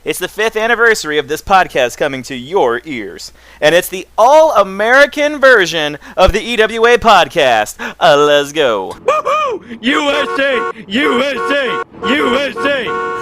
It's the 5th anniversary of this podcast coming to your ears. And it's the all-American version of the EWA Podcast. Let's go. Woohoo! USA! USA! USA!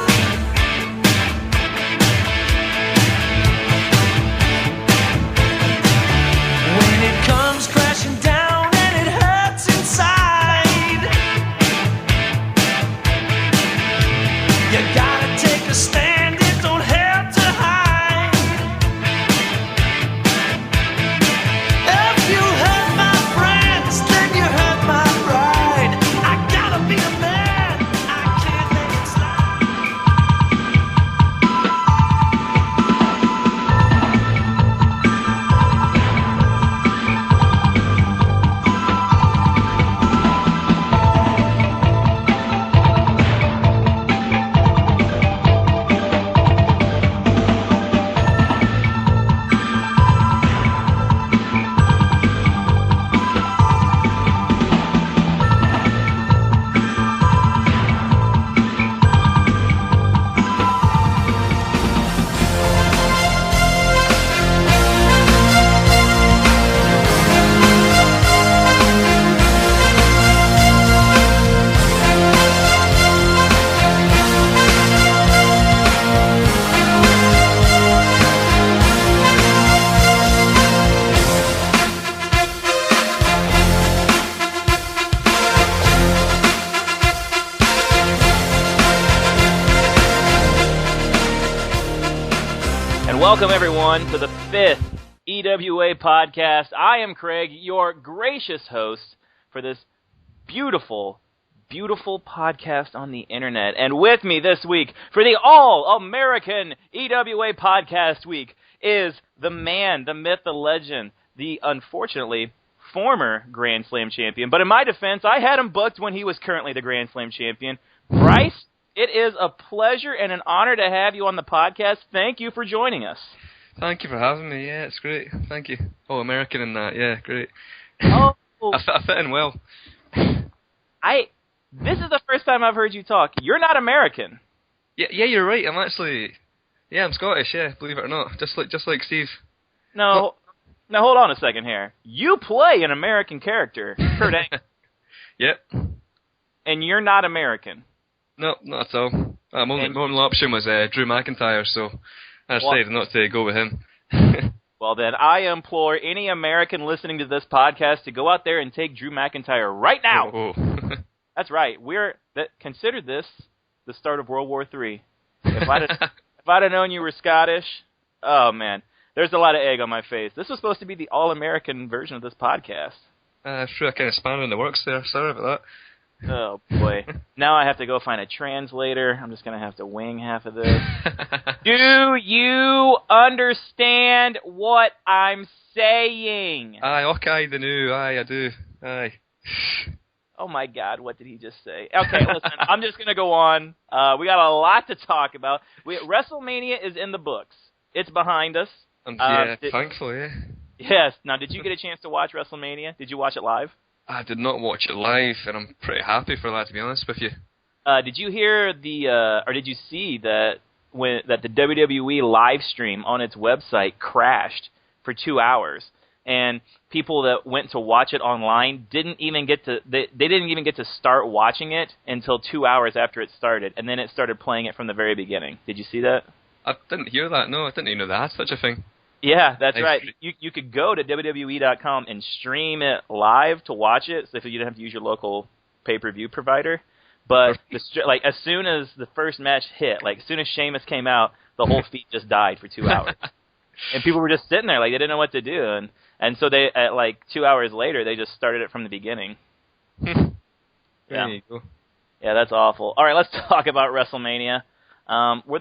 Welcome, everyone, to the 5th EWA Podcast. I am Craig, your gracious host for this beautiful, beautiful podcast on the internet. And with me this week for the All-American EWA Podcast Week is the man, the myth, the legend, the, unfortunately, former Grand Slam Champion. But in my defense, I had him booked when he was currently the Grand Slam Champion. Bryce, it is a pleasure and an honor to have you on the podcast. Thank you for joining us. Thank you for having me. Yeah, it's great. Thank you. Oh, American in that. Yeah, great. Oh, I fit in well. This is the first time I've heard you talk. You're not American. Yeah, you're right. I'm actually. Yeah, I'm Scottish. Yeah, believe it or not, just like Steve. No, now hold on a second here. You play an American character, Kurt Angle. Yep. And you're not American. No, not at all. My only option was Drew McIntyre, so I decided not to go with him. Well, then I implore any American listening to this podcast to go out there and take Drew McIntyre right now. Oh. That's right. Consider this the start of World War III. If I'd have known you were Scottish, oh man, there's a lot of egg on my face. This was supposed to be the all-American version of this podcast. Sure, I kind of spanner in the works there. Sorry about that. Oh, boy. Now I have to go find a translator. I'm just going to have to wing half of this. Do you understand what I'm saying? Aye, okay, the new. Aye, I do. Aye. Oh, my God, what did he just say? Okay, listen, I'm just going to go on. We got a lot to talk about. WrestleMania is in the books. It's behind us. Thankful, yeah. Yes. Now, did you get a chance to watch WrestleMania? Did you watch it live? I did not watch it live, and I'm pretty happy for that, to be honest with you. Did you hear or did you see that the WWE live stream on its website crashed for 2 hours, and people that went to watch it online didn't even get to start watching it until 2 hours after it started, and then it started playing it from the very beginning. Did you see that? I didn't hear that. No, I didn't even know they had such a thing. Yeah, that's right. You could go to WWE.com and stream it live to watch it, so if you didn't have to use your local pay-per-view provider. But as soon as the first match hit, as soon as Sheamus came out, the whole feed just died for 2 hours, and people were just sitting there they didn't know what to do, and so they 2 hours later they just started it from the beginning. There you go. Yeah, that's awful. All right, let's talk about WrestleMania. Was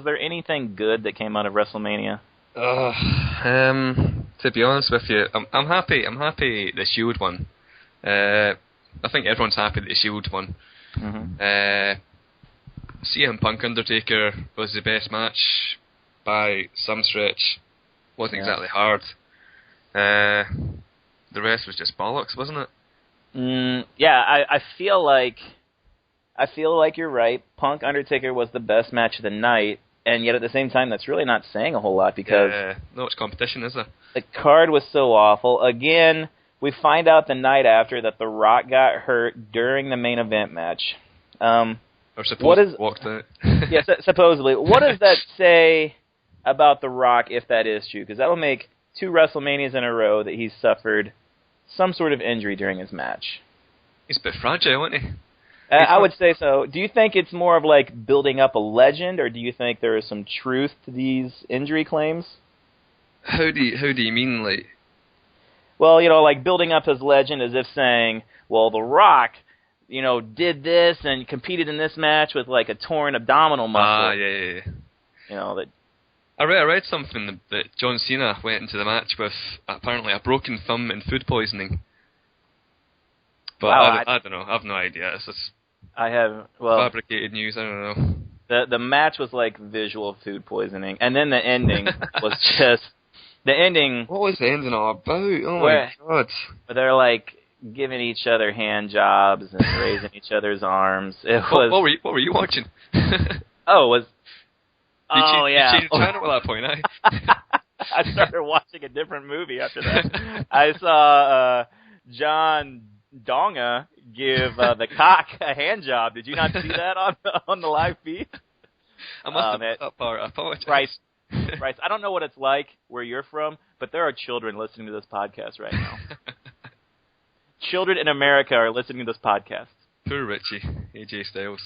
there anything good that came out of WrestleMania? To be honest with you, I'm happy. I'm happy the Shield won. I think everyone's happy that the Shield won. Mm-hmm. CM Punk Undertaker was the best match by some stretch. Wasn't exactly hard. The rest was just bollocks, wasn't it? Yeah, I feel like you're right. Punk Undertaker was the best match of the night. and yet at the same time, that's really not saying a whole lot because no, it's competition, is there? The card was so awful. Again, we find out the night after that The Rock got hurt during the main event match. Or supposedly walked out. Yes, supposedly. What does that say about The Rock if that is true? Because that will make 2 WrestleManias in a row that he's suffered some sort of injury during his match. He's a bit fragile, isn't he? I would say so. Do you think it's more of like building up a legend, or do you think there is some truth to these injury claims? How do you mean, like? Well, like building up his legend as if saying, well, The Rock, did this and competed in this match with like a torn abdominal muscle. Yeah. That. I read something that John Cena went into the match with apparently a broken thumb and food poisoning. But wow, I don't know. I have no idea. It's just fabricated news. I don't know. The match was like visual food poisoning, and then the ending was just the ending. What was the ending all about? Oh my god! They're like giving each other hand jobs and raising each other's arms. What were you watching? Yeah. You changed channel at that point, I started watching a different movie after that. I saw John Donga give the cock a hand job. Did you not see that on the live feed? I must have missed that part. I apologize. Bryce, I don't know what it's like where you're from, but there are children listening to this podcast right now. Children in America are listening to this podcast. Poor Richie, AJ Styles.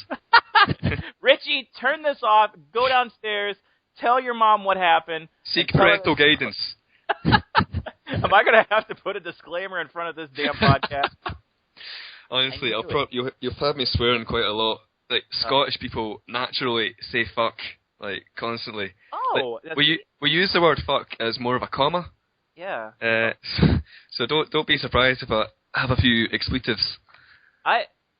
Richie, turn this off. Go downstairs. Tell your mom what happened. Seek parental guidance. Am I going to have to put a disclaimer in front of this damn podcast? Honestly, you've had me swearing quite a lot. Like, Scottish people naturally say fuck, like, constantly. Oh. Like, we use the word fuck as more of a comma. Yeah. So don't be surprised if I have a few expletives.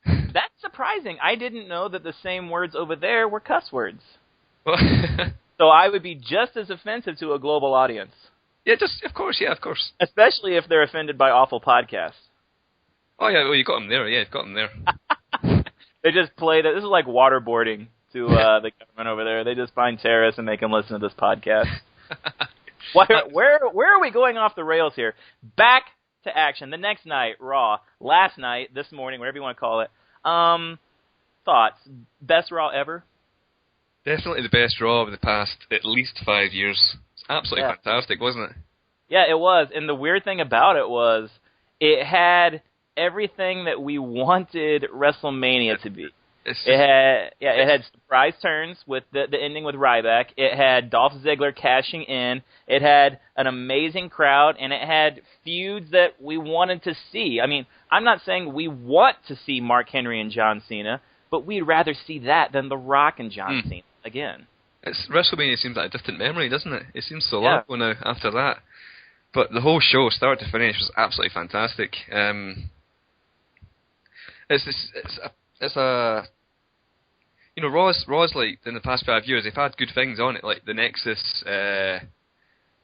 That's surprising. I didn't know that the same words over there were cuss words. So I would be just as offensive to a global audience. Yeah, of course. Especially if they're offended by awful podcasts. Oh yeah, well you got them there. Yeah, you've got them there. They just play that. This is like waterboarding to the government over there. They just find terrorists and make them listen to this podcast. Where are we going off the rails here? Back to action. The next night, Raw. Last night, this morning, whatever you want to call it. Thoughts? Best Raw ever? Definitely the best Raw of the past at least 5 years. It's absolutely fantastic, wasn't it? Yeah, it was. And the weird thing about it was it had everything that we wanted WrestleMania to be. It had surprise turns with the ending with Ryback. It had Dolph Ziggler cashing in. It had an amazing crowd, and it had feuds that we wanted to see. I mean, I'm not saying we want to see Mark Henry and John Cena, but we'd rather see that than The Rock and John Cena again. WrestleMania seems like a distant memory, doesn't it? It seems so long ago now after that. But the whole show, start to finish, was absolutely fantastic. Raw's like in the past 5 years, they've had good things on it, like the Nexus.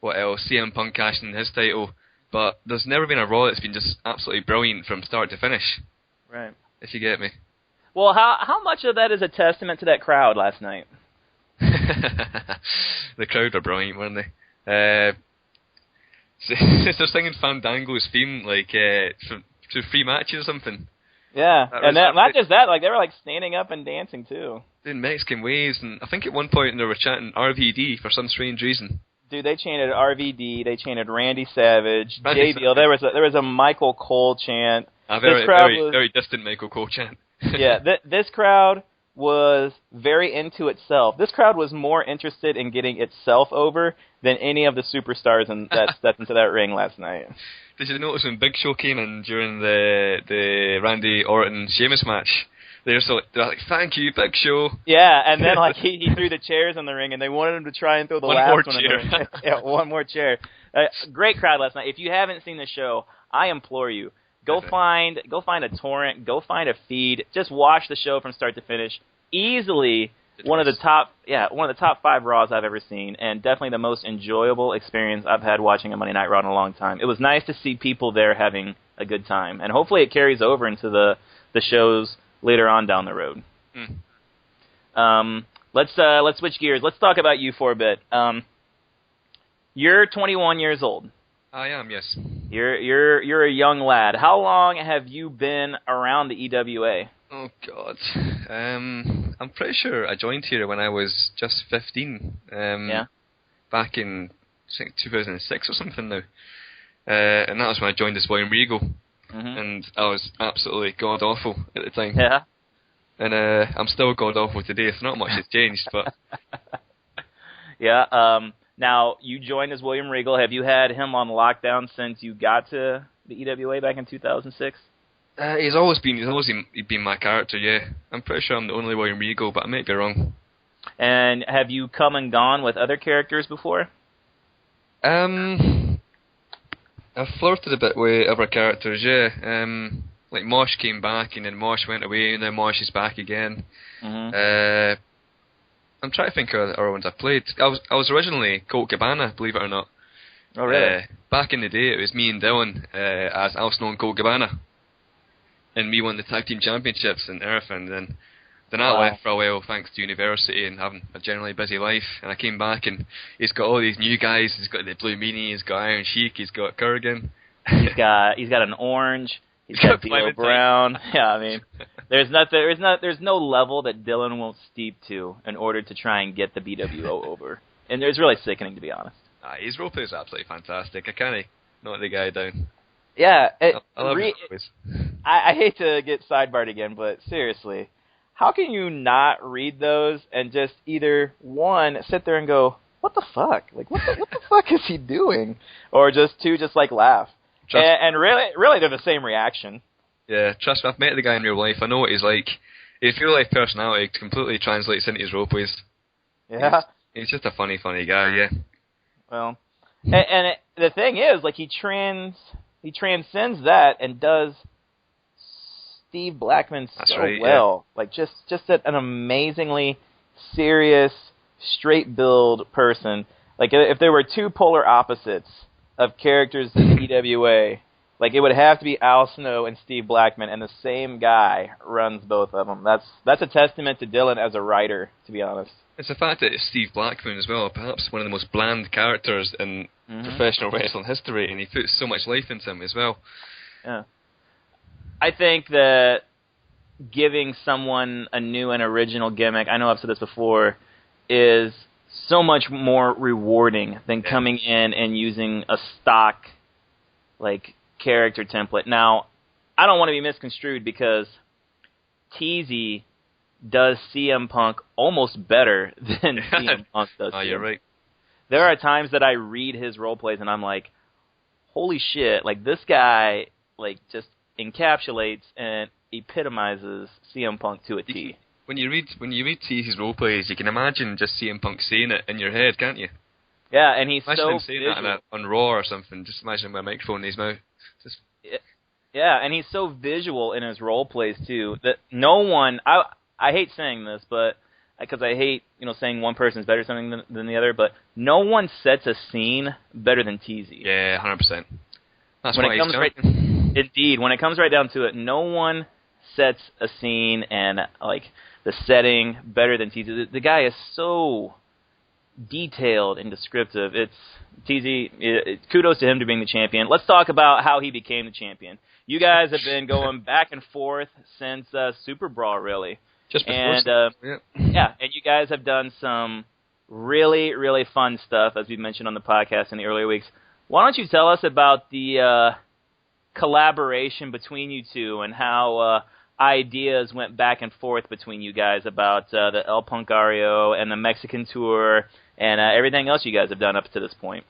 What else? CM Punk cashing in his title, but there's never been a Raw that's been just absolutely brilliant from start to finish. Right. If you get me. Well, how much of that is a testament to that crowd last night? The crowd were brilliant, weren't they? They're singing Fandango's theme like to free matches or something. Yeah, and not just that, like they were like standing up and dancing too. Doing Mexican waves, and I think at one point they were chanting RVD for some strange reason. Dude, they chanted RVD, they chanted Randy Savage, JBL. There was a Michael Cole chant. A very distant Michael Cole chant. Yeah, this crowd was very into itself. This crowd was more interested in getting itself over than any of the superstars that stepped into that ring last night. Did you notice when Big Show came in during the Randy Orton Sheamus match? They're like, thank you, Big Show. Yeah, and then like he threw the chairs in the ring, and they wanted him to try and throw the last one in the ring. Yeah, one more chair. Great crowd last night. If you haven't seen the show, I implore you, go find a torrent, go find a feed, just watch the show from start to finish. Easily one of the top 5 Raws I've ever seen, and definitely the most enjoyable experience I've had watching a Monday Night Raw in a long time. It was nice to see people there having a good time, and hopefully it carries over into the shows later on down the road. let's switch gears. Let's talk about you for a bit. You're 21 years old. I am, yes. You're a young lad. How long have you been around the EWA? Oh God, I'm pretty sure I joined here when I was just 15. Yeah. Back in I think 2006 or something now, and that was when I joined as William Regal, and I was absolutely god awful at the time. Yeah. And I'm still god awful today. If not much has changed, but yeah. Now you joined as William Regal. Have you had him on lockdown since you got to the EWA back in 2006? He's always been my character. Yeah, I'm pretty sure I'm the only William Regal, but I might be wrong. And have you come and gone with other characters before? I've flirted a bit with other characters. Yeah. Like Mosh came back, and then Mosh went away, and then Mosh is back again. I'm trying to think of other ones I've played. I was originally Colt Cabana, believe it or not. Oh, really? Back in the day, it was me and Dylan as Al Snow and Colt Cabana. And me won the tag team championships and everything. Then I left for a while thanks to university and having a generally busy life. And I came back and he's got all these new guys. He's got the Blue Meanie, he's got Iron Sheik, he's got Kurgan. He's got an orange. He's got D'Lo Brown. Yeah, I mean, there's no level that Dylan won't steep to in order to try and get the BWO over. And it's really sickening, to be honest. His role play is absolutely fantastic. I can't knock the guy down. Yeah, I love his role plays. I hate to get sidebarred again, but seriously, how can you not read those and just either, one, sit there and go, what the fuck? Like, what the fuck is he doing? Or just two, just like laugh. And really, they're the same reaction. Yeah, trust me, I've met the guy in real life. I know what he's like. His real life personality completely translates into his role plays. Yeah. He's just a funny guy, yeah. Well, and the thing is, like, he transcends that and does Steve Blackman well. Yeah. Like, just an amazingly serious, straight build person. Like, if there were two polar opposites of characters in EWA, like, it would have to be Al Snow and Steve Blackman, and the same guy runs both of them. That's a testament to Dylan as a writer, to be honest. It's the fact that it's Steve Blackman as well, perhaps one of the most bland characters in professional wrestling history, and he puts so much life into him as well. Yeah. I think that giving someone a new and original gimmick, I know I've said this before, is so much more rewarding than coming in and using a stock, like, character template. Now, I don't want to be misconstrued because Teasy does CM Punk almost better than CM Punk does. Oh, you're right. There are times that I read his role plays and I'm like, holy shit, like, this guy, like, just encapsulates and epitomizes CM Punk to a T. When you read Teasy's role plays, you can imagine just CM Punk saying it in your head, can't you? Yeah, and he's imagine so him saying that on Raw or something. Just imagine him with a microphone in his mouth. Yeah, and he's so visual in his role plays too that no one. I hate saying this, but because I hate saying one person's better at something than the other, but no one sets a scene better than Teasy. Yeah, 100%. That's when why it comes Indeed, when it comes right down to it, no one sets a scene and like the setting better than Teasy. The guy is so detailed and descriptive. It's Teasy. Kudos to him to being the champion. Let's talk about how he became the champion. You guys have been going back and forth since Super Brawl, really. Just before. And you guys have done some really, really fun stuff, as we mentioned on the podcast in the earlier weeks. Why don't you tell us about the collaboration between you two and how ideas went back and forth between you guys about the El Punkario and the Mexican tour and everything else you guys have done up to this point?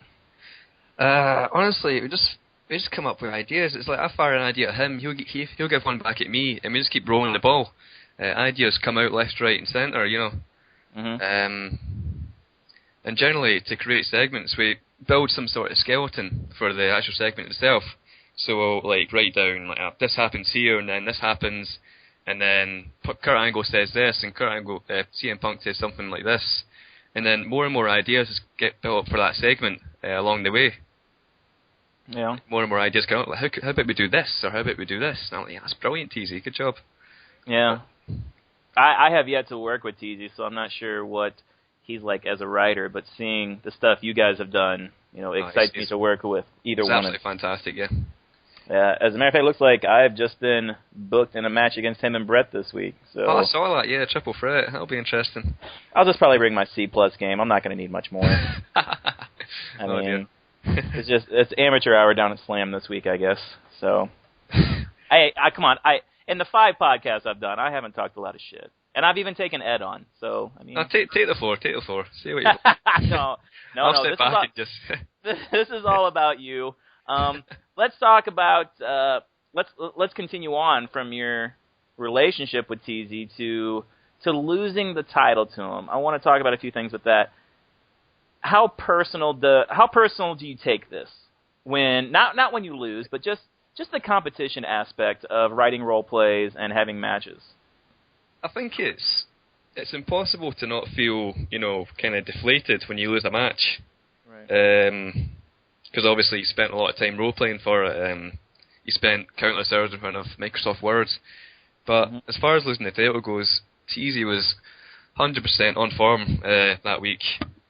Honestly, we just come up with ideas. It's like I fire an idea at him, he'll give one back at me, and we just keep rolling the ball. Ideas come out left, right, and centre, And generally, to create segments, we build some sort of skeleton for the actual segment itself. So we'll write down this happens here, and then this happens, and then Kurt Angle says this, and CM Punk says something like this, and then more and more ideas get built up for that segment along the way. Yeah. More and more ideas come out. How about we do this, or how about we do this? And I'm like, that's brilliant, Teasy. Good job. Yeah. I have yet to work with TZ, so I'm not sure what he's like as a writer, but seeing the stuff you guys have done, excites me to work with either one. It's absolutely fantastic, yeah. Yeah, as a matter of fact, it looks like I've just been booked in a match against him and Brett this week. So I saw that, yeah, triple threat. That'll be interesting. I'll just probably bring my C+ game. I'm not going to need much more. I mean, it's amateur hour down at Slam this week, I guess. So, come on. In the 5 podcasts I've done, I haven't talked a lot of shit. And I've even taken Ed on. So, I mean... take the floor. See what you... No. I'll sit back and just... This is all about you. Let's talk about... Let's continue on from your relationship with TZ to losing the title to him. I want to talk about a few things with that. How personal do you take this? When not when you lose, but just the competition aspect of writing role plays and having matches. I think it's impossible to not feel, kind of deflated when you lose a match. Right. Because obviously you spent a lot of time role playing for it. You spent countless hours in front of Microsoft Words. But as far as losing the title goes, TZ was 100% on form that week.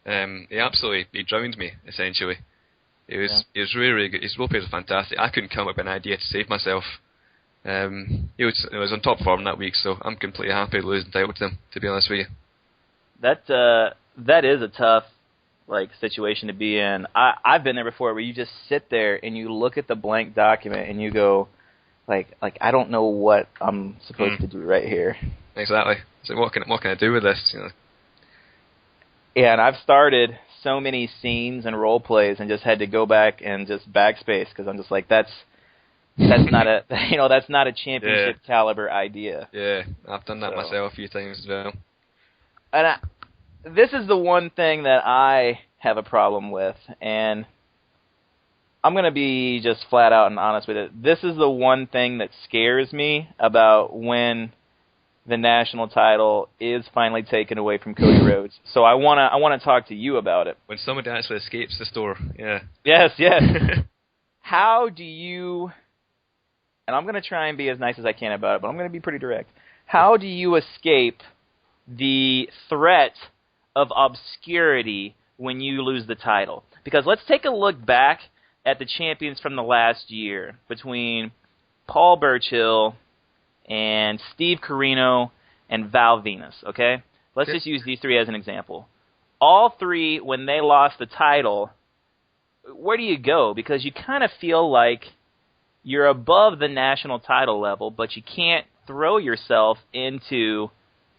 He drowned me, essentially. He was really, really good. His role plays were fantastic. I couldn't come up with an idea to save myself. He was on top form that week, so I'm completely happy to lose the title to him, to be honest with you. That is a tough situation to be in. I've been there before, where you just sit there and you look at the blank document and you go, I don't know what I'm supposed to do right here. Exactly. So what can I do with this? Yeah, and I've started so many scenes and role plays and just had to go back and just backspace because I'm just like, that's not a that's not a championship caliber idea. Yeah, I've done that myself a few times as well. And this is the one thing that I have a problem with, and I'm going to be just flat out and honest with it. This is the one thing that scares me about when the national title is finally taken away from Cody Rhodes. So I want to talk to you about it. When somebody actually escapes the store, yeah. Yes. How do you, and I'm going to try and be as nice as I can about it, but I'm going to be pretty direct. How do you escape the threat of obscurity when you lose the title? Because let's take a look back at the champions from the last year between Paul Burchill and Steve Corino and Val Venus, okay? Let's just use these three as an example. All three, when they lost the title, where do you go? Because you kind of feel like you're above the national title level, but you can't throw yourself into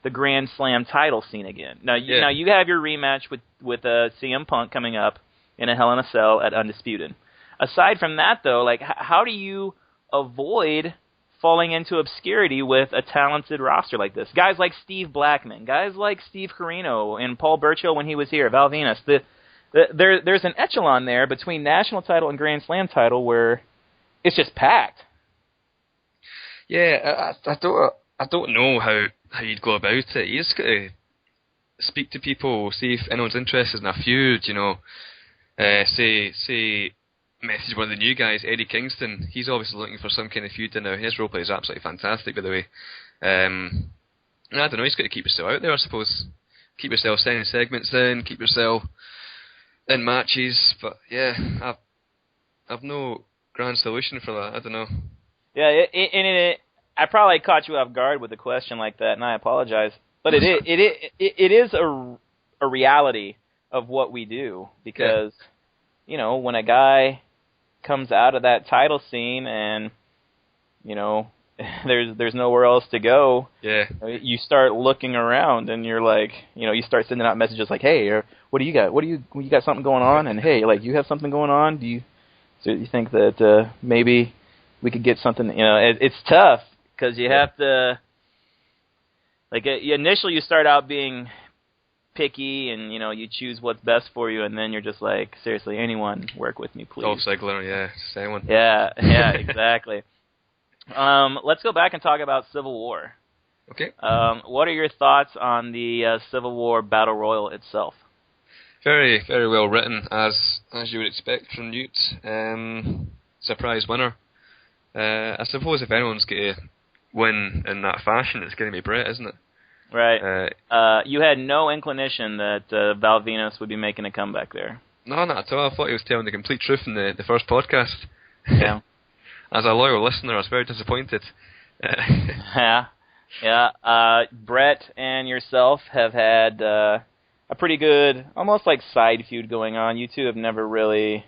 the Grand Slam title scene again. Now you have your rematch with CM Punk coming up in a Hell in a Cell at Undisputed. Aside from that, though, how do you avoid falling into obscurity with a talented roster like this? Guys like Steve Blackman, guys like Steve Corino and Paul Burchill when he was here, Val Venus. There's an echelon there between national title and Grand Slam title where it's just packed. Yeah, I don't know how you'd go about it. You just got to speak to people, see if anyone's interested in a feud. Say message one of the new guys, Eddie Kingston. He's obviously looking for some kind of feud now. His roleplay is absolutely fantastic, by the way. I don't know. He's got to keep yourself out there, I suppose. Keep yourself sending segments in. Keep yourself in matches. But yeah, I've no grand solution for that. I don't know. Yeah, I probably caught you off guard with a question like that, and I apologize. But it is a reality of what we do because when a guy comes out of that title scene and there's nowhere else to go. Yeah. You start looking around and you're like, you start sending out messages like, hey, what do you got? You got something going on? And hey, you have something going on? Do you think that maybe we could get something? It's tough because you have to. Initially you start out being picky and you choose what's best for you, and then you're just like, seriously, anyone work with me, please. Dolph Ziggler, yeah, same one. Yeah, exactly. Let's go back and talk about Civil War. Okay. What are your thoughts on the Civil War Battle Royal itself? Very, very well written, as you would expect from Newt. Surprise winner. I suppose if anyone's going to win in that fashion, it's going to be Brett, isn't it? Right. You had no inclination that Val Venus would be making a comeback there. No, not at all. I thought he was telling the complete truth in the first podcast. Yeah. As a loyal listener, I was very disappointed. Yeah. Brett and yourself have had a pretty good, almost like side feud going on. You two have never really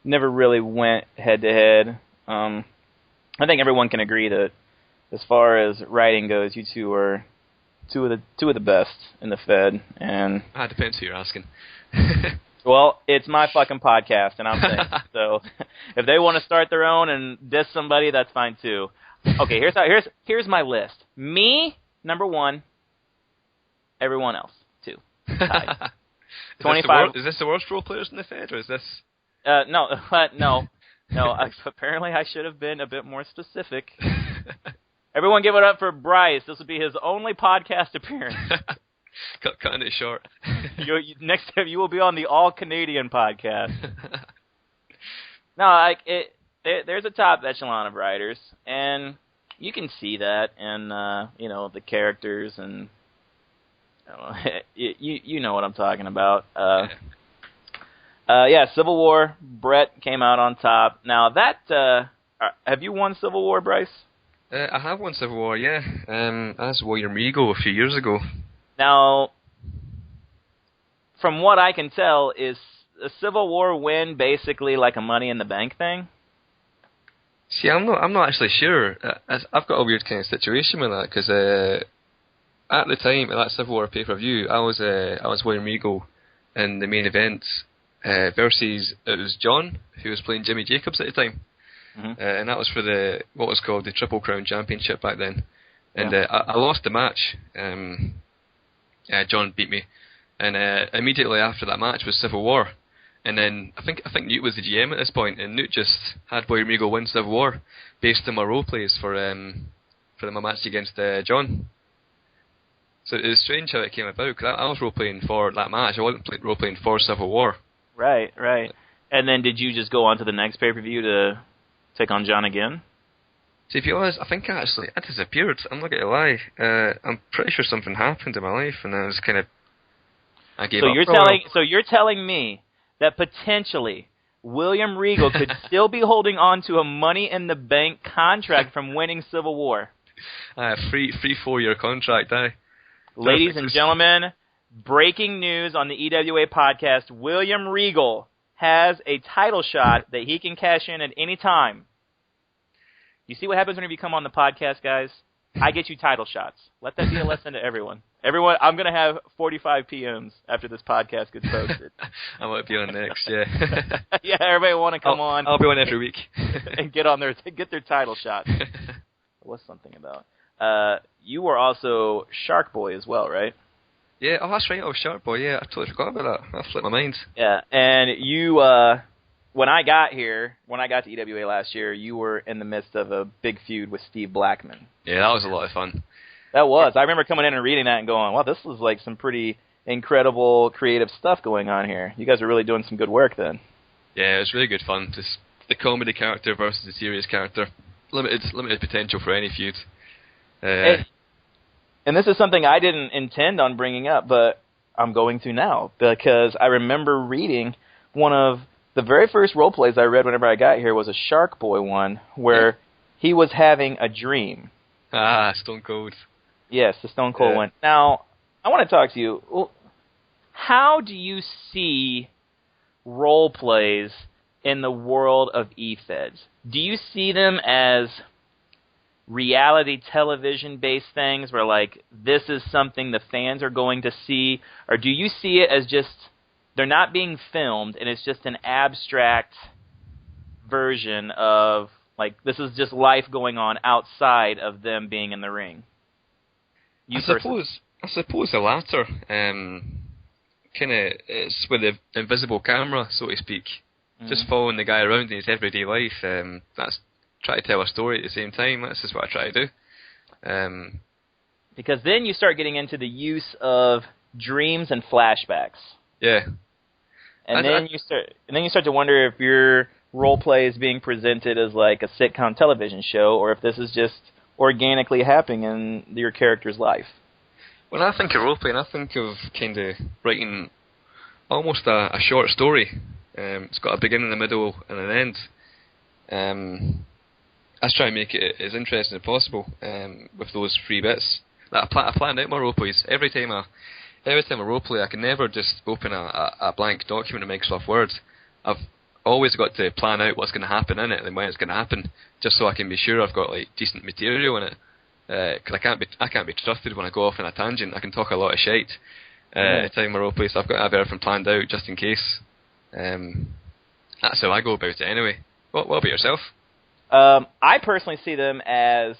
went head to head. I think everyone can agree that as far as writing goes, you two are two of the best in the Fed. And depends who you're asking. Well, it's my fucking podcast, and I'm saying so. If they want to start their own and diss somebody, that's fine too. Okay, here's my list. Me, number 1. Everyone else, 2. Tied. 25. Is this the worst role players in the Fed, or is this? No. Apparently, I should have been a bit more specific. Everyone, give it up for Bryce. This will be his only podcast appearance. Cutting it short. Next time, you will be on the All Canadian podcast. No, there's a top echelon of writers, and you can see that in the characters, and you know what I'm talking about. Civil War. Brett came out on top. Now that have you won Civil War, Bryce? I have won Civil War, yeah. As William Regal a few years ago. Now, from what I can tell, is a Civil War win basically like a Money in the Bank thing? See, I'm not actually sure. I've got a weird kind of situation with that because at the time at that Civil War pay-per-view, I was William Regal in the main event versus it was John who was playing Jimmy Jacobs at the time, and that was for what was called the Triple Crown Championship back then, and I lost the match. John beat me, and immediately after that match was Civil War, and then I think Newt was the GM at this point, and Newt just had William Regal win Civil War based on my role plays for my match against John. So it was strange how it came about because I was role playing for that match. I wasn't role playing for Civil War. Right. And then did you just go on to the next pay-per-view to take on John again? To be honest, I think I disappeared. I'm not going to lie. I'm pretty sure something happened in my life, and I was I gave up. So you're telling me that potentially William Regal could still be holding on to a Money in the Bank contract from winning Civil War? Free 4-year contract, Ladies and gentlemen, breaking news on the EWA podcast: William Regal has a title shot that he can cash in at any time. You see what happens when you come on the podcast, guys? I get you title shots. Let that be a lesson to everyone. Everyone, I'm going to have 45 PMs after this podcast gets posted. I might be on next, yeah. Yeah, everybody want to come on. I'll be on every week. And get their title shots. What's something about? You were also Shark Boy as well, right? Yeah, that's right. I was Shark Boy, yeah. I totally forgot about that. That slipped my mind. Yeah, and you... When I got to EWA last year, you were in the midst of a big feud with Steve Blackman. Yeah, that was a lot of fun. That was. I remember coming in and reading that and going, wow, this was like some pretty incredible creative stuff going on here. You guys are really doing some good work then. Yeah, it was really good fun. Just the comedy character versus the serious character. Limited potential for any feud. And this is something I didn't intend on bringing up, but I'm going to now, because I remember reading one of the very first role plays I read whenever I got here was a Shark Boy one where he was having a dream. Stone Cold. Yes, the Stone Cold one. Now, I want to talk to you. Well, how do you see role plays in the world of eFeds? Do you see them as reality television-based things where, like, this is something the fans are going to see? Or do you see it as just they're not being filmed and it's just an abstract version of, like, this is just life going on outside of them being in the ring? I suppose the latter. It's with the invisible camera, so to speak. Just following the guy around in his everyday life. That's try to tell a story at the same time. That's just what I try to do. Because then you start getting into the use of dreams and flashbacks. Yeah. And then you start to wonder if your role play is being presented as like a sitcom television show, or if this is just organically happening in your character's life. When I think of role-playing, I think of kind of writing almost a short story. It's got a beginning, a middle, and an end. I try and make it as interesting as possible with those 3 bits. Like I plan out my roleplays every time I roleplay. I can never just open a blank document in Microsoft Word. I've always got to plan out what's going to happen in it and when it's going to happen, just so I can be sure I've got like decent material in it. Because I can't be trusted when I go off on a tangent. I can talk a lot of shite at time my roleplay, so I've got to have everything planned out just in case. That's how I go about it anyway. What about yourself? I personally see them as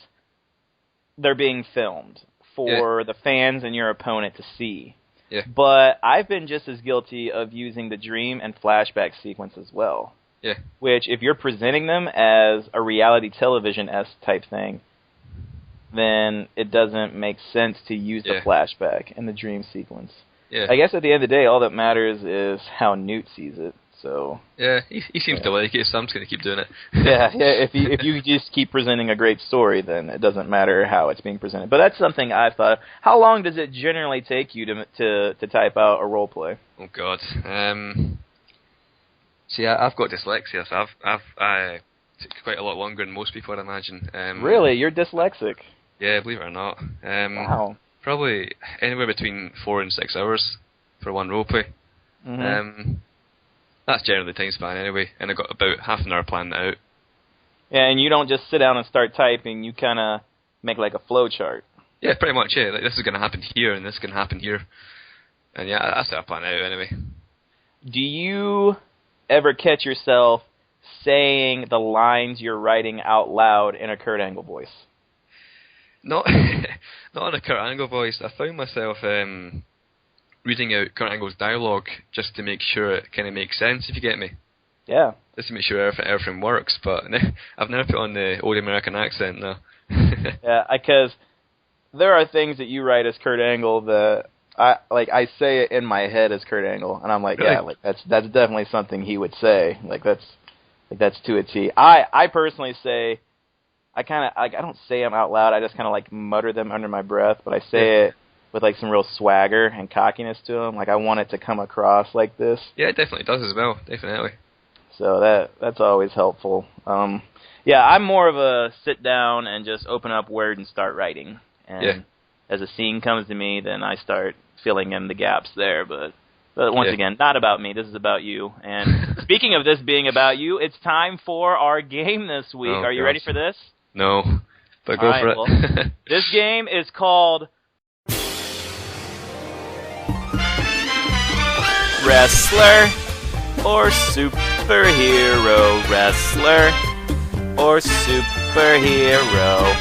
they're being filmed for the fans and your opponent to see. Yeah. But I've been just as guilty of using the dream and flashback sequence as well. Yeah. Which, if you're presenting them as a reality television-esque type thing, then it doesn't make sense to use the flashback and the dream sequence. Yeah. I guess at the end of the day, all that matters is how Newt sees it. So yeah, he seems to like it, so I'm just going to keep doing it. yeah. If you just keep presenting a great story, then it doesn't matter how it's being presented. But that's something I've thought of. How long does it generally take you to type out a role play? Oh God. See, I've got dyslexia, so I took quite a lot longer than most people, I'd imagine. Really, you're dyslexic? Yeah, believe it or not. Wow. Probably anywhere between 4 and 6 hours for one role play. Mm-hmm. That's generally the time span anyway, and I got about half an hour planned out. Yeah, and you don't just sit down and start typing, you kind of make like a flow chart. Yeah, pretty much, yeah. Like, this is going to happen here, and this is going to happen here. And yeah, that's how I plan it out anyway. Do you ever catch yourself saying the lines you're writing out loud in a Kurt Angle voice? Not in a Kurt Angle voice. I found myself reading out Kurt Angle's dialogue just to make sure it kind of makes sense, if you get me. Yeah. Just to make sure everything works, but I've never put on the old American accent now. Yeah, because there are things that you write as Kurt Angle that I say it in my head as Kurt Angle, and I'm like, really? yeah, like that's definitely something he would say. That's to a T. I personally say, I don't say them out loud. I just kind of like mutter them under my breath, but I say it with like some real swagger and cockiness to them. Like I want it to come across like this. Yeah, it definitely does as well. Definitely. So that's always helpful. Yeah, I'm more of a sit down and just open up Word and start writing. And as a scene comes to me, then I start filling in the gaps there. But once again, not about me. This is about you. And speaking of this being about you, it's time for our game this week. Are you ready for this? No, but go for it. Well, this game is called Wrestler or Superhero. Wrestler or Superhero.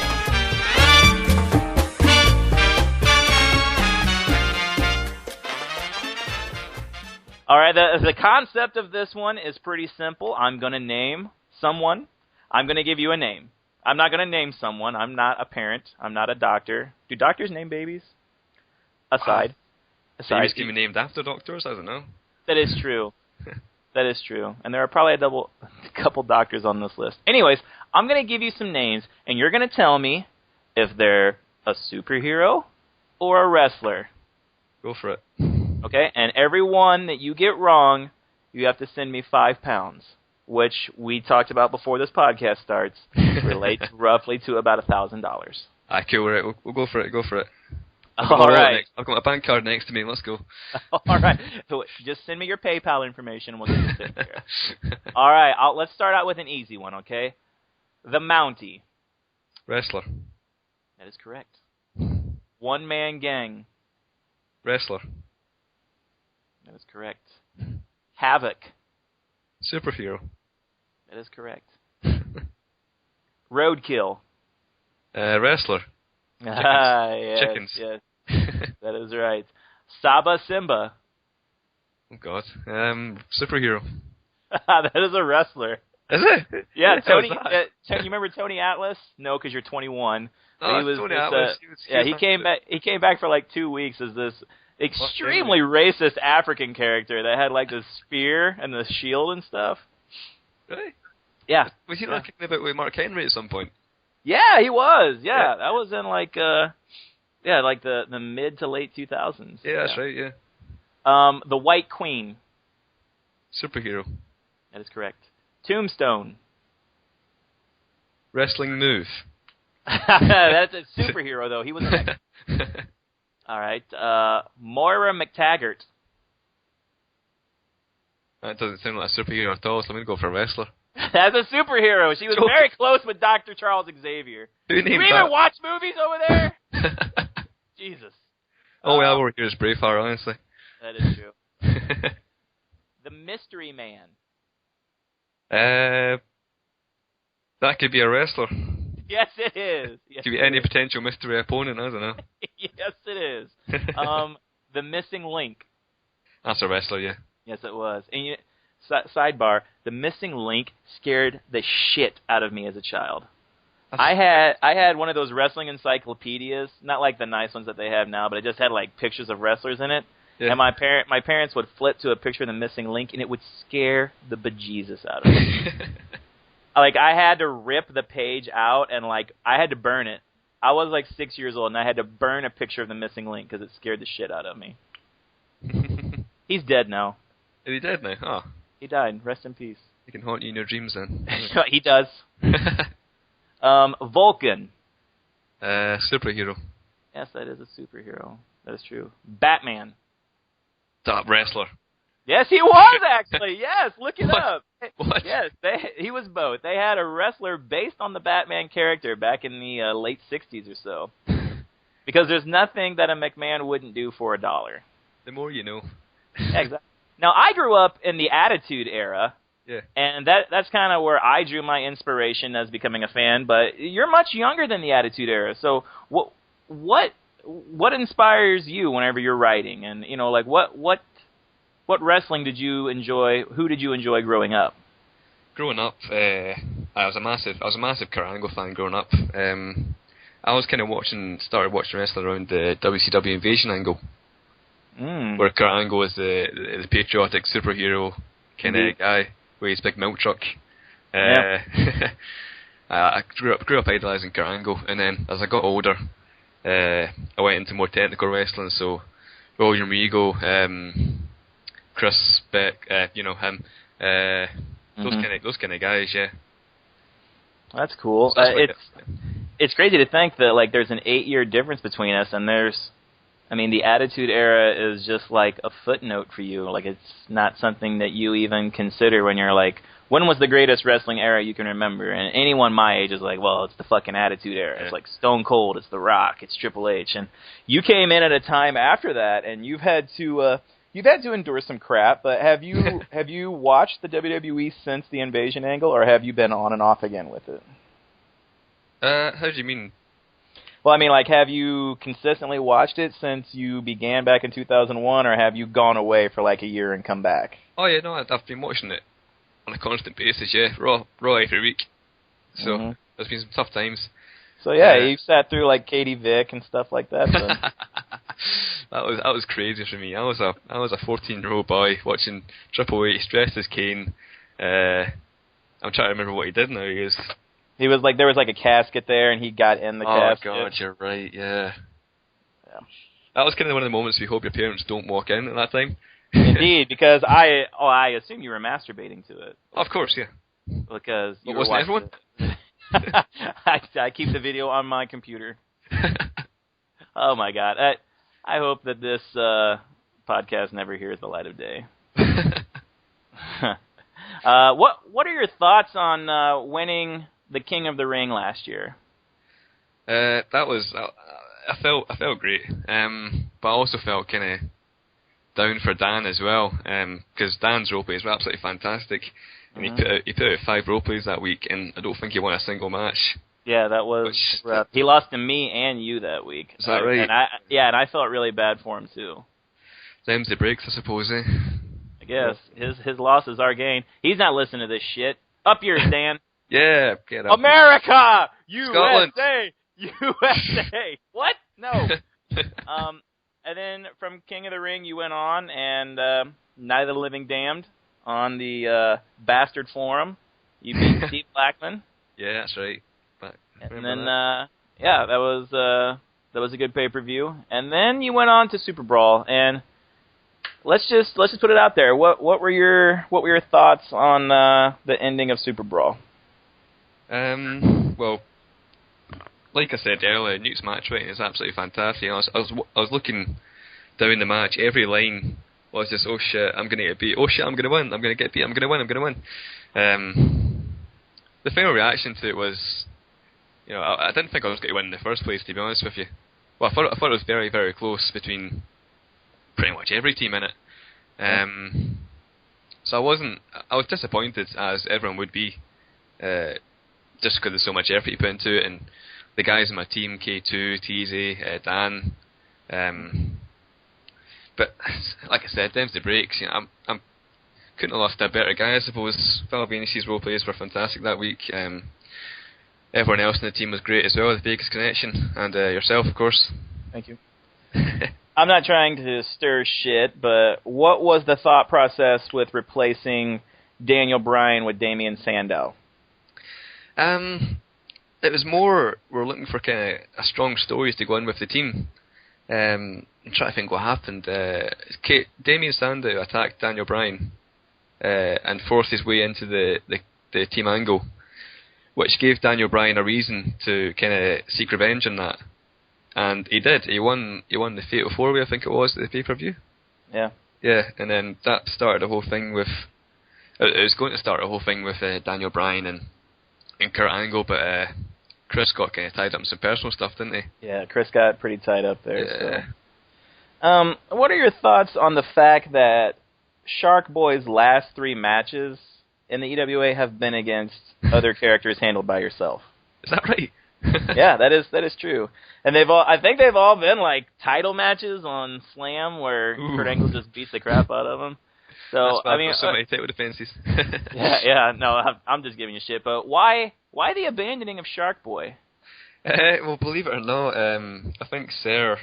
All right, the concept of this one is pretty simple. I'm going to name someone. I'm going to give you a name. I'm not going to name someone. I'm not a parent. I'm not a doctor. Do doctors name babies? Aside. Babies can be named after doctors? I don't know. That is true. That is true. And there are probably a couple doctors on this list. Anyways, I'm going to give you some names, and you're going to tell me if they're a superhero or a wrestler. Go for it. Okay? And every one that you get wrong, you have to send me £5, which we talked about before this podcast starts, relates roughly to about $1,000. I cool it. We'll go for it. Go for it. All right. I've got my bank card next to me. Let's go. All right. So just send me your PayPal information. We'll get this taken care of. All right. Let's start out with an easy one, okay? The Mountie. Wrestler. That is correct. One-man gang. Wrestler. That is correct. Havoc. Superhero. That is correct. Roadkill. Wrestler. Yes, Chickens. Yes. That is right. Saba Simba. Oh, God. Superhero. That is a wrestler. Is it? Yeah, Tony. you remember Tony Atlas? No, because you're 21. Oh, Tony Atlas. He came back. He came back for like 2 weeks as this extremely racist African character that had like the spear and the shield and stuff. Really? Yeah. Was he not kicking about with Mark Henry at some point? Yeah, he was. Yeah, that was in like Yeah, like the mid to late 2000s. Yeah, that's right, yeah. The White Queen. Superhero. That is correct. Tombstone. Wrestling move. That's a superhero, though. He was an X. All right. Moira McTaggart. That doesn't sound like a superhero at all, so I'm going to go for a wrestler. That's a superhero. She was very close with Dr. Charles Xavier. Do you even watch movies over there? Jesus. All we have over here is Braveheart, honestly. That is true. The Mystery Man. That could be a wrestler. Yes, it is. Yes, could be any potential mystery opponent, I don't know. Yes, it is. The Missing Link. That's a wrestler, yeah. Yes, it was. And sidebar, the Missing Link scared the shit out of me as a child. I had one of those wrestling encyclopedias, not like the nice ones that they have now, but it just had like pictures of wrestlers in it. Yeah. And my parents would flip to a picture of the Missing Link, and it would scare the bejesus out of me. Like, I had to rip the page out, and like I had to burn it. I was like 6 years old, and I had to burn a picture of the Missing Link because it scared the shit out of me. He's dead now. Is he dead now? Oh. He died. Rest in peace. He can haunt you in your dreams then. He does. Vulcan. Superhero. Yes, that is a superhero. That is true. Batman. Top wrestler. Yes, he was actually. Yes, look it up. What? Yes, he was both. They had a wrestler based on the Batman character back in the late 60s or so. Because there's nothing that a McMahon wouldn't do for $1. The more you know. Exactly. Now, I grew up in the Attitude Era. Yeah. And that's kind of where I drew my inspiration as becoming a fan. But you're much younger than the Attitude Era. So what inspires you whenever you're writing? And you know, like what wrestling did you enjoy? Who did you enjoy growing up? Growing up, I was a massive Kurt Angle fan growing up. I was kind of started watching wrestling around the WCW Invasion angle, where Kurt Angle was the patriotic superhero kind of guy with his big milk truck. I grew up idolizing Kurt Angle, and then as I got older, I went into more technical wrestling. So William Regal, Chris Beck, him, those kind of guys, yeah. That's cool. So it's crazy to think that like there's an 8-year difference between us, and the Attitude Era is just like a footnote for you. Like, it's not something that you even consider when you're like, when was the greatest wrestling era you can remember? And anyone my age is like, well, it's the fucking Attitude Era. Yeah. It's like Stone Cold, it's The Rock, it's Triple H. And you came in at a time after that, and you've had to endure some crap. But have you watched the WWE since the Invasion angle, or have you been on and off again with it? How do you mean? Well, I mean, like, have you consistently watched it since you began back in 2001, or have you gone away for like a year and come back? Oh yeah, no, I've been watching it on a constant basis. Yeah, Raw every week. So there's been some tough times. So yeah, you sat through like Katie Vick and stuff like that. So. that was crazy for me. I was a 14-year-old boy watching Triple H dressed as Kane. I'm trying to remember what he did now. He was like, there was like a casket there, and he got in the casket. Oh God, you're right. Yeah. That was kind of one of the moments we hope your parents don't walk in at that time. Indeed, because I assume you were masturbating to it. Of course, yeah. Because you were wasn't everyone? I keep the video on my computer. Oh my God! I hope that this podcast never hears the light of day. What are your thoughts on winning the King of the Ring last year? That was I felt great, but I also felt kind of down for Dan as well, because Dan's roleplays were absolutely fantastic, and he put out 5 roleplays that week, and I don't think he won a single match. Yeah, that was rough. He lost to me and you that week. Is that right? And I felt really bad for him too. Them's the breaks, I suppose, eh? I guess his loss is our gain. He's not listening to this shit. Up yours, Dan. Yeah, get up. America, Scotland. USA. What? No. And then from King of the Ring, you went on and Night of the Living Damned on the Bastard Forum. You beat Steve Blackman. Yeah, that's right. And then that That was a good pay-per-view. And then you went on to Super Brawl, and let's just put it out there. What were your thoughts on the ending of Super Brawl? Well, like I said earlier, Newt's match rating is absolutely fantastic. I was looking down the match. Every line was just, oh shit, I'm gonna get beat. Oh shit, I'm gonna win. I'm gonna get beat. I'm gonna win. The final reaction to it was, I didn't think I was going to win in the first place, to be honest with you. Well, I thought it was very, very close between pretty much every team in it. So I was disappointed, as everyone would be, just because there's so much effort you put into it, and the guys in my team, K2, TZ, Dan. But like I said, them's the breaks. I couldn't have lost a better guy, I suppose. Valvinius' role plays were fantastic that week. Everyone else in the team was great as well, the Vegas Connection, and yourself, of course. Thank you. I'm not trying to stir shit, but what was the thought process with replacing Daniel Bryan with Damian Sandow? It was more, we're looking for kind of a strong stories to go in with the team. I'm trying to think what happened. Damian Sandow attacked Daniel Bryan and forced his way into the team angle, which gave Daniel Bryan a reason to kind of seek revenge on that. And he did. He won the Fatal 4-Way, I think it was, at the pay-per-view. Yeah. Yeah, and then that started the whole thing with... It was going to start a whole thing with Daniel Bryan and Kurt Angle, but Chris got kind of tied up in some personal stuff, didn't he? Yeah, Chris got pretty tied up there. Yeah. So. What are your thoughts on the fact that Shark Boy's last 3 matches in the EWA have been against other characters handled by yourself? Is that right? Yeah, that is true. And I think they've all been like title matches on Slam where Kurt Angle just beats the crap out of him. So I mean, so many title defenses. yeah. No, I'm just giving you shit. But why the abandoning of Shark Boy? Well, believe it or not, I think Sir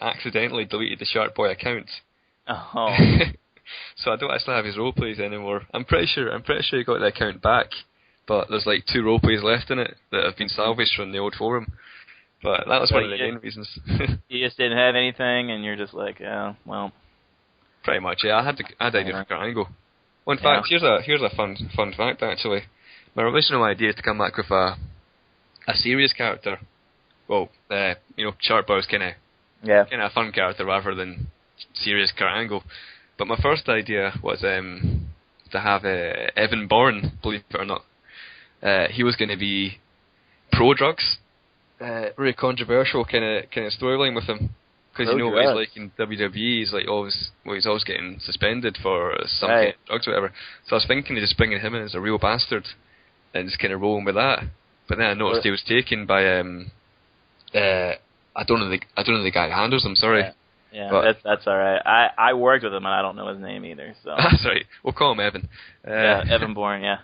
accidentally deleted the Shark Boy account. Oh. So I don't actually have his role plays anymore. I'm pretty sure he got the account back, but there's like 2 role plays left in it that have been salvaged from the old forum. But that was one of the main reasons. You just didn't have anything, and you're just like, yeah, well. Pretty much, yeah. I had idea for Kurt Angle. Well, in fact, here's a fun fact actually. My original idea is to come back with a serious character. Well, Shark Boy's kind of a fun character rather than serious Kurt Angle. But my first idea was to have Evan Bourne, believe it or not. He was going to be pro-drugs. Really controversial kind of storyline with him. Because what he's like in WWE, he's always getting suspended for some kind of drugs or whatever. So I was thinking of just bringing him in as a real bastard and just kind of rolling with that. But then I noticed he was taken by I don't know the guy who handles them. Sorry. Yeah, that's all right. I worked with him, and I don't know his name either. So that's right. We'll call him Evan. Evan Bourne. Yeah.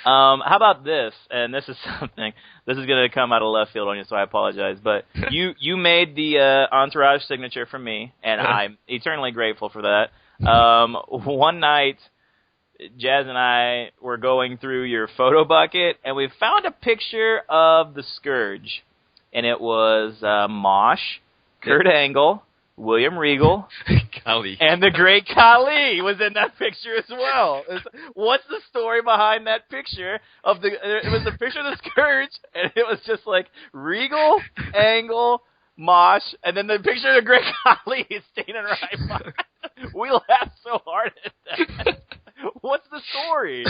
How about this? And this is something. This is going to come out of left field on you, so I apologize. But you made the entourage signature for me, and I'm eternally grateful for that. One night, Jazz and I were going through your photo bucket, and we found a picture of the Scourge, and it was Mosh, Kurt Angle, William Regal, Khali. And the great Khali was in that picture as well. What's the story behind that picture? It was a picture of the Scourge, and it was just like Regal, Angle, Mosh, and then the picture of the great Khali is standing right behind. We laughed so hard at that. What's the story?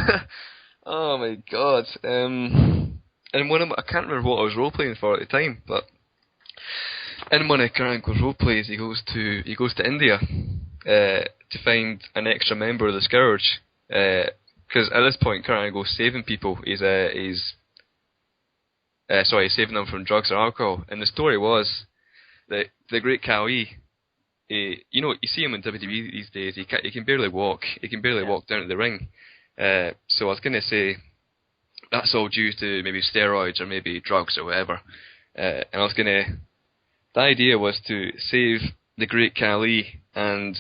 Oh my god. And I can't remember what I was role playing for at the time, but in one of Kurt Angle's role plays, he goes to India to find an extra member of the Scourge. Because at this point, Kurt Angle's saving people. He's saving them from drugs or alcohol. And the story was that the great Khali, you see him in WWE these days. He can barely walk. He can barely walk down to the ring. So I was going to say that's all due to maybe steroids or maybe drugs or whatever. And I was going to. The idea was to save the great Khali and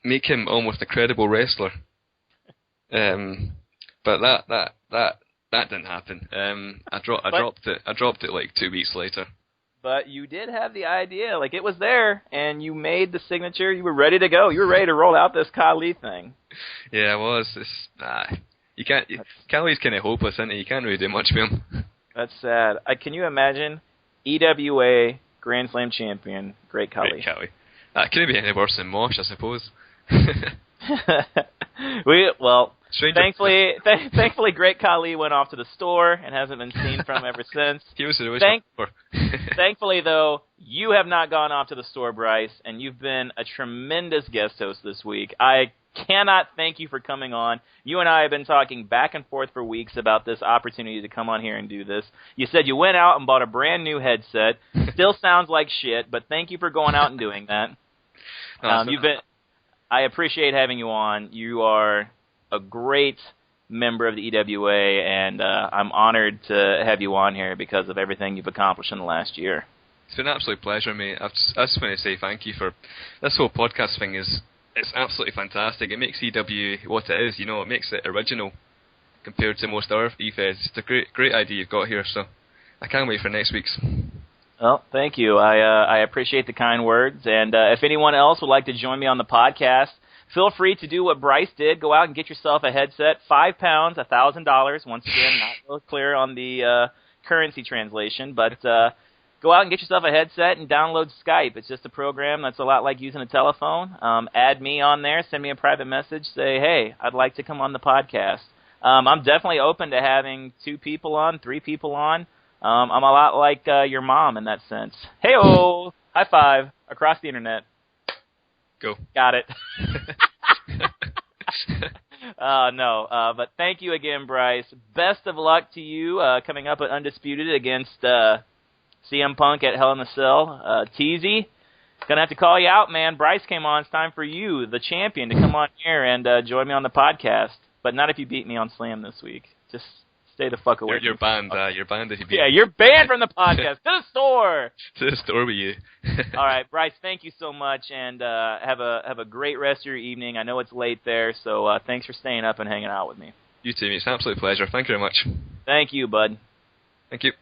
make him almost a credible wrestler. But that didn't happen. I dropped it like 2 weeks later. but you did have the idea. Like, it was there, and you made the signature. You were ready to go. You were ready to roll out this Kali thing. Yeah, I was. Kali's kind of hopeless, isn't he? You can't really do much with him. That's sad. Can you imagine EWA Grand Slam Champion, Great Kali? Great Kali. Couldn't be any worse than Mosh, I suppose. Thankfully, Great Kali went off to the store and hasn't been seen from ever since. He was Thankfully, though, you have not gone off to the store, Bryce, and you've been a tremendous guest host this week. I cannot thank you for coming on. You and I have been talking back and forth for weeks about this opportunity to come on here and do this. You said you went out and bought a brand new headset. Still sounds like shit, but thank you for going out and doing that. I appreciate having you on. You are a great member of the EWA, and I'm honored to have you on here because of everything you've accomplished in the last year. It's been an absolute pleasure, mate. I just want to say thank you for this whole podcast thing. It's absolutely fantastic. It makes EW what it is, it makes it original compared to most other e-feds. It's a great idea you've got here, so I can't wait for next week's. Well, thank you. I appreciate the kind words, and if anyone else would like to join me on the podcast, feel free to do what Bryce did. Go out and get yourself a headset. £5, $1,000. Once again, not real clear on the currency translation, but go out and get yourself a headset and download Skype. It's just a program that's a lot like using a telephone. Add me on there. Send me a private message. Say, hey, I'd like to come on the podcast. I'm definitely open to having 2 people on, 3 people on. I'm a lot like your mom in that sense. Hey-oh! High five across the internet. Go. Got it. But thank you again, Bryce. Best of luck to you coming up at Undisputed against CM Punk at Hell in a Cell. Teasy, gonna have to call you out, man. Bryce came on. It's time for you, the champion, to come on here and join me on the podcast. But not if you beat me on Slam this week. Just stay the fuck away. You're banned. You're banned if you beat me. Yeah, you're banned from the podcast. To the store. To the store with you. All right, Bryce. Thank you so much, and have a great rest of your evening. I know it's late there, so thanks for staying up and hanging out with me. You too, mate. It's an absolute pleasure. Thank you very much. Thank you, bud. Thank you.